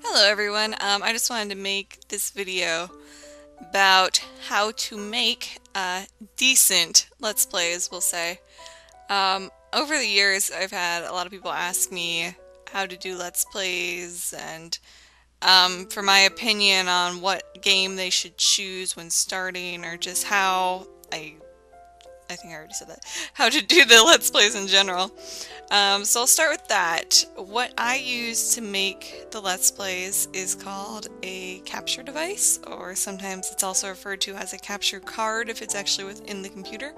Hello everyone, I just wanted to make this video about how to make decent Let's Plays, we'll say. Over the years I've had a lot of people ask me how to do Let's Plays and for my opinion on what game they should choose when starting or just how I think I already said that, how to do the Let's Plays in general. So I'll start with that. What I use to make the Let's Plays is called a capture device, or sometimes it's also referred to as a capture card if it's actually within the computer.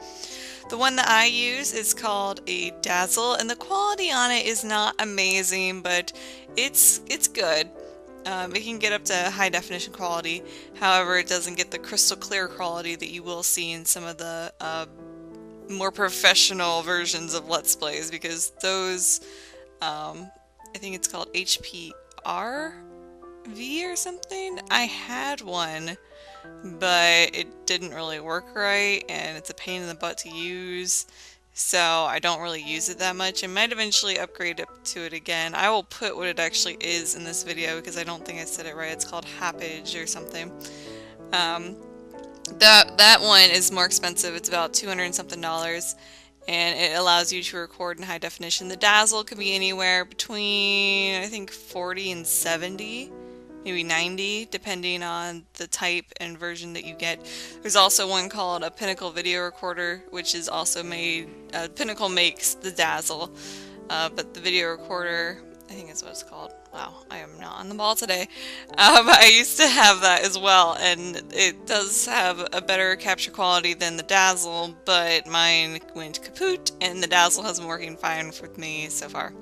The one that I use is called a Dazzle, and the quality on it is not amazing, but it's good. It can get up to high definition quality, however it doesn't get the crystal clear quality that you will see in some of the more professional versions of Let's Plays, because those, I think it's called HPRV or something. I had one, but it didn't really work right, and it's a pain in the butt to use, so I don't really use it that much. I might eventually upgrade up to it again. I will put what it actually is in this video because I don't think I said it right. It's called Happage or something. That one is more expensive. It's about $200 and something, and it allows you to record in high definition. The Dazzle could be anywhere between, I think, 40 and 70, maybe 90, depending on the type and version that you get. There's also one called a Pinnacle video recorder, which is also made, Pinnacle makes the Dazzle, but the video recorder, I think is what it's called. Wow, I am not on the ball today. I used to have that as well, and it does have a better capture quality than the Dazzle, but mine went kaput, and the Dazzle has been working fine with me so far.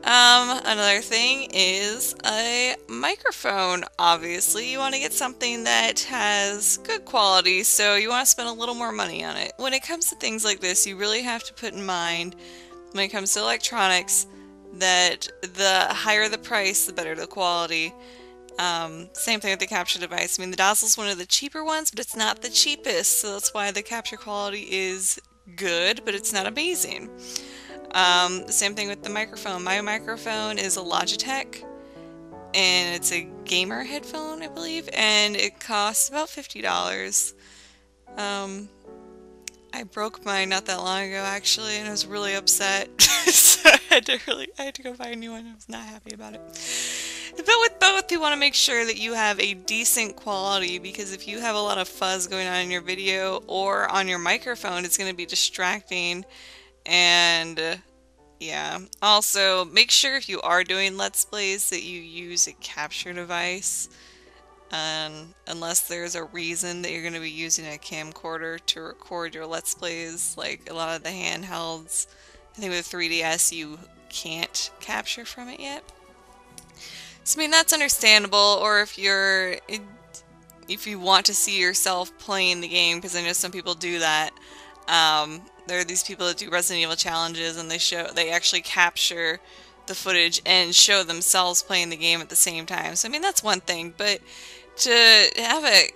Another thing is a microphone. Obviously, you want to get something that has good quality, so you want to spend a little more money on it. When it comes to things like this, you really have to put in mind, when it comes to electronics, that the higher the price, the better the quality. Same thing with the capture device. I mean, the Dazzle's one of the cheaper ones, but it's not the cheapest, so that's why the capture quality is good, but it's not amazing. The same thing with the microphone. My microphone is a Logitech, and it's a gamer headphone, I believe, and it costs about $50. I broke mine not that long ago, actually, and I was really upset. So I had to go buy a new one. I was not happy about it. But with both, you want to make sure that you have a decent quality, because if you have a lot of fuzz going on in your video or on your microphone, it's going to be distracting. And yeah. Also, make sure if you are doing Let's Plays that you use a capture device. Unless there's a reason that you're going to be using a camcorder to record your Let's Plays, like a lot of the handhelds. I think with 3DS you can't capture from it yet. So I mean, that's understandable, or if you want to see yourself playing the game, because I know some people do that. There are these people that do Resident Evil challenges, and they actually capture the footage and show themselves playing the game at the same time. So I mean, that's one thing, but to have a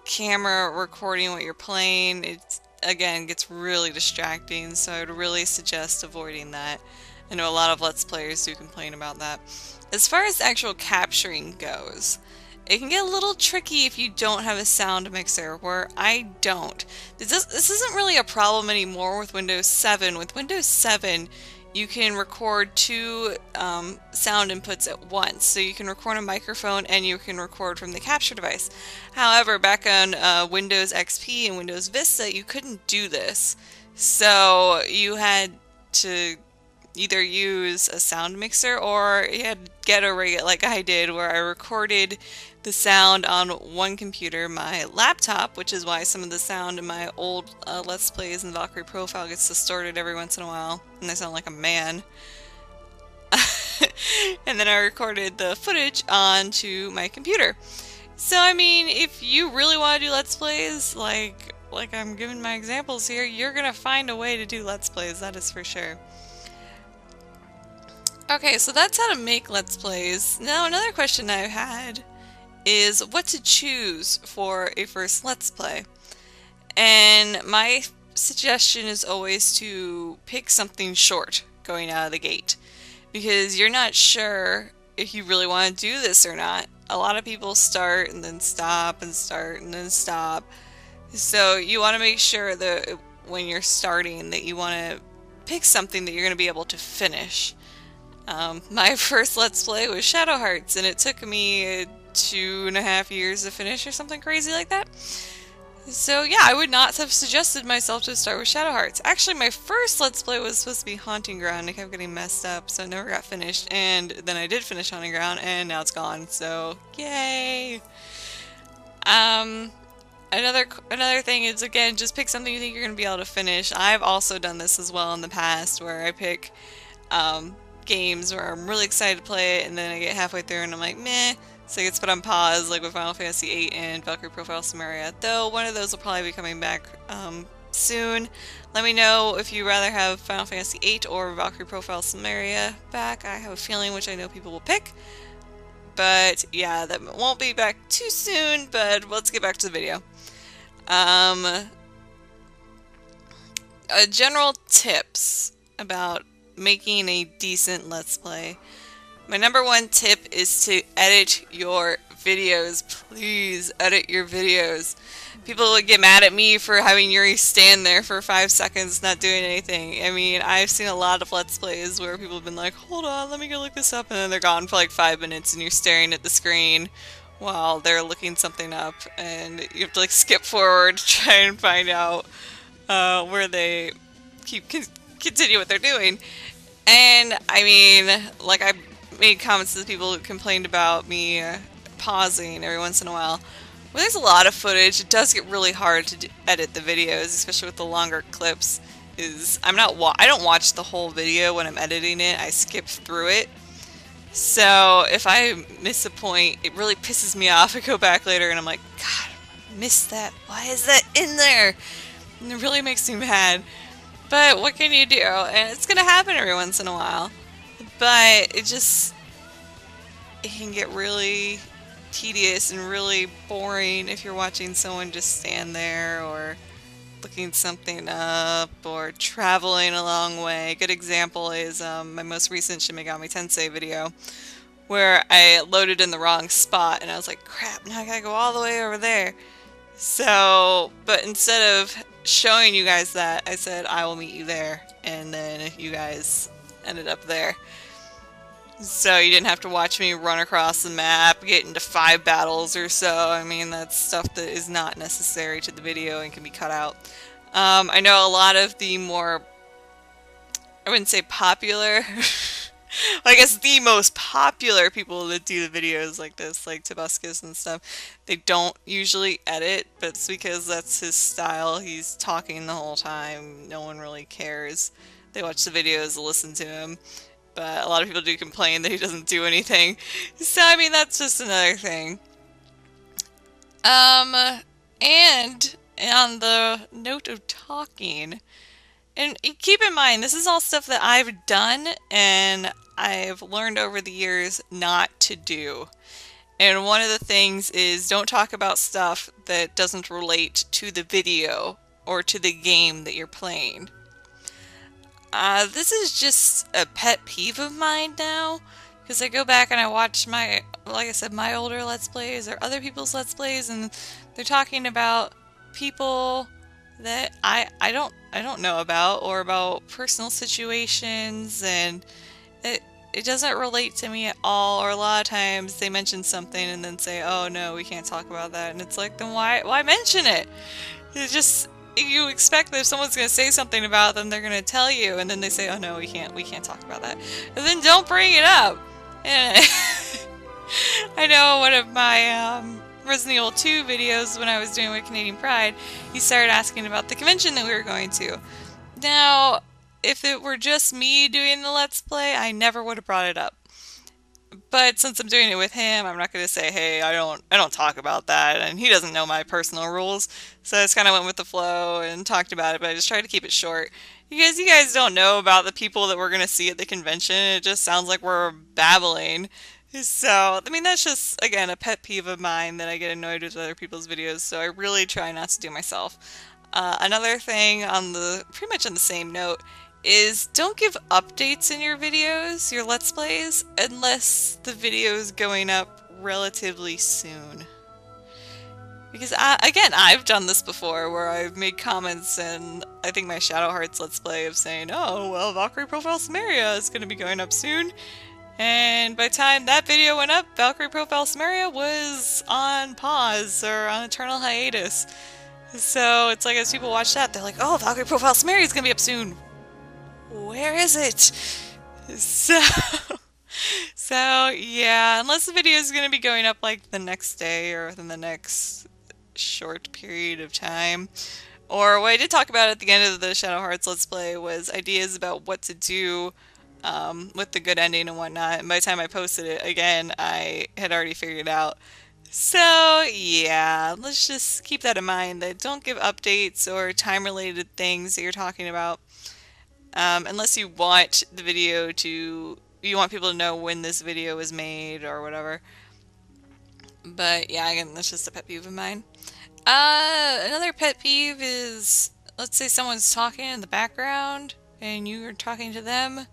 camera recording what you're playing, it again gets really distracting, so I would really suggest avoiding that. I know a lot of Let's Players do complain about that. As far as actual capturing goes, it can get a little tricky if you don't have a sound mixer, where I don't. This isn't really a problem anymore with Windows 7. With Windows 7, you can record two sound inputs at once. So you can record a microphone and you can record from the capture device. However, back on Windows XP and Windows Vista, you couldn't do this. So you had to either use a sound mixer, or you had to get a rig like I did, where I recorded the sound on one computer, my laptop, which is why some of the sound in my old Let's Plays in Valkyrie Profile gets distorted every once in a while, and I sound like a man. And then I recorded the footage onto my computer. So I mean, if you really want to do Let's Plays, like I'm giving my examples here, you're gonna find a way to do Let's Plays, that is for sure. Okay, so that's how to make Let's Plays. Now another question I've had is what to choose for a first Let's Play. And my suggestion is always to pick something short going out of the gate, because you're not sure if you really want to do this or not. A lot of people start and then stop and start and then stop. So you want to make sure that when you're starting that you want to pick something that you're going to be able to finish. My first Let's Play was Shadow Hearts, and it took me 2.5 years to finish or something crazy like that. So yeah, I would not have suggested myself to start with Shadow Hearts. Actually, my first Let's Play was supposed to be Haunting Ground. I kept getting messed up, so it never got finished. And then I did finish Haunting Ground, and now it's gone. So yay! Another thing is, again, just pick something you think you're going to be able to finish. I've also done this as well in the past, where I pick games where I'm really excited to play it, and then I get halfway through and I'm like, meh. So it gets put on pause, like with Final Fantasy VIII and Valkyrie Profile Silmeria. Though one of those will probably be coming back soon. Let me know if you'd rather have Final Fantasy VIII or Valkyrie Profile Silmeria back. I have a feeling which I know people will pick. But yeah, that won't be back too soon, but let's get back to the video. General tips about making a decent Let's Play. My number one tip is to edit your videos. Please edit your videos. People would get mad at me for having Yuri stand there for 5 seconds not doing anything. I mean, I've seen a lot of Let's Plays where people have been like, hold on, let me go look this up, and then they're gone for like 5 minutes and you're staring at the screen while they're looking something up, and you have to like skip forward to try and find out where they continue what they're doing. And I mean, like, I made comments to the people who complained about me pausing every once in a while. When there's a lot of footage, it does get really hard to edit the videos, especially with the longer clips. I don't watch the whole video when I'm editing it. I skip through it. So if I miss a point, it really pisses me off. I go back later and I'm like, God, I missed that. Why is that in there? And it really makes me mad. But what can you do? And it's gonna happen every once in a while. But it can get really tedious and really boring if you're watching someone just stand there or looking something up or traveling a long way. A good example is my most recent Shin Megami Tensei video, where I loaded in the wrong spot and I was like, crap, now I gotta go all the way over there. So, but instead of showing you guys that, I said I will meet you there, and then you guys ended up there. So you didn't have to watch me run across the map, get into 5 battles or so. I mean, that's stuff that is not necessary to the video and can be cut out. I know a lot of the more, I wouldn't say popular, I guess the most popular people that do the videos like this, like Tobuscus and stuff, they don't usually edit, but it's because that's his style. He's talking the whole time. No one really cares. They watch the videos, listen to him. But a lot of people do complain that he doesn't do anything. So, I mean, that's just another thing. And on the note of talking, and keep in mind, this is all stuff that I've done and I've learned over the years not to do. And one of the things is don't talk about stuff that doesn't relate to the video or to the game that you're playing. This is just a pet peeve of mine now, because I go back and I watch my, like I said, my older Let's Plays or other people's Let's Plays, and they're talking about people that I don't know about, or about personal situations, and it doesn't relate to me at all. Or a lot of times they mention something and then say, oh no, we can't talk about that, and it's like, then why mention it? It's just, you expect that if someone's going to say something about them, they're going to tell you, and then they say, oh no, we can't talk about that. And then don't bring it up. And I know one of my Resident Evil 2 videos when I was doing with Canadian Pride, he started asking about the convention that we were going to. Now, if it were just me doing the Let's Play, I never would have brought it up. But since I'm doing it with him, I'm not going to say, hey, I don't talk about that, and he doesn't know my personal rules. So I just kind of went with the flow and talked about it, but I just tried to keep it short. You guys don't know about the people that we're going to see at the convention. It just sounds like we're babbling. So, I mean, that's just, again, a pet peeve of mine that I get annoyed with other people's videos, so I really try not to do myself. Another thing on pretty much on the same note, is don't give updates in your videos, your Let's Plays, unless the video is going up relatively soon. Because, again, I've done this before where I've made comments in, I think my Shadow Hearts Let's Play of saying, oh, well, Valkyrie Profile Silmeria is going to be going up soon. And by the time that video went up, Valkyrie Profile Silmeria was on pause or on eternal hiatus. So it's like as people watch that, they're like, oh, Valkyrie Profile Silmeria is going to be up soon. Where is it? So... So, yeah, unless the video is going to be going up like the next day or within the next short period of time. Or what I did talk about at the end of the Shadow Hearts Let's Play was ideas about what to do with the good ending and whatnot. And by the time I posted it, again, I had already figured it out. So, yeah, let's just keep that in mind, that don't give updates or time-related things that you're talking about unless you want the video to... You want people to know when this video was made or whatever. But yeah, again, that's just a pet peeve of mine. Another pet peeve is, let's say someone's talking in the background and you're talking to them.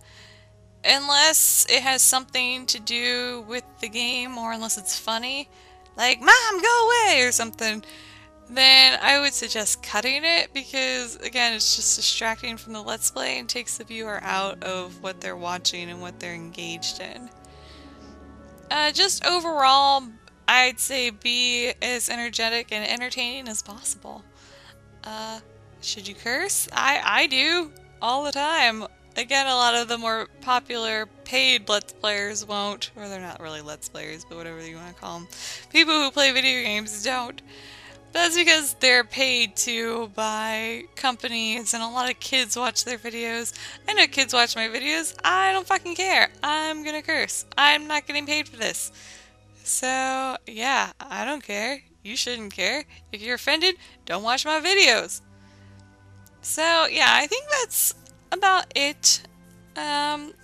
Unless it has something to do with the game or unless it's funny, like, Mom, go away or something, then I would suggest cutting it because, again, it's just distracting from the Let's Play and takes the viewer out of what they're watching and what they're engaged in. Just overall, I'd say be as energetic and entertaining as possible. Should you curse? I do, all the time. Again, a lot of the more popular paid Let's Players won't, or they're not really Let's Players, but whatever you want to call them. People who play video games don't. That's because they're paid to by companies and a lot of kids watch their videos. I know kids watch my videos. I don't fucking care. I'm gonna curse. I'm not getting paid for this. So, yeah, I don't care. You shouldn't care. If you're offended, don't watch my videos. So, yeah, I think that's about it.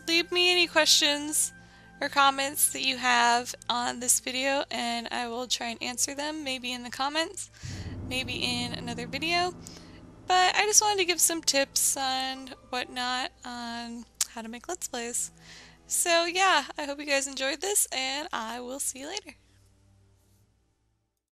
Leave me any questions or comments that you have on this video and I will try and answer them, maybe in the comments, maybe in another video. But I just wanted to give some tips on whatnot on how to make Let's Plays. So yeah, I hope you guys enjoyed this and I will see you later.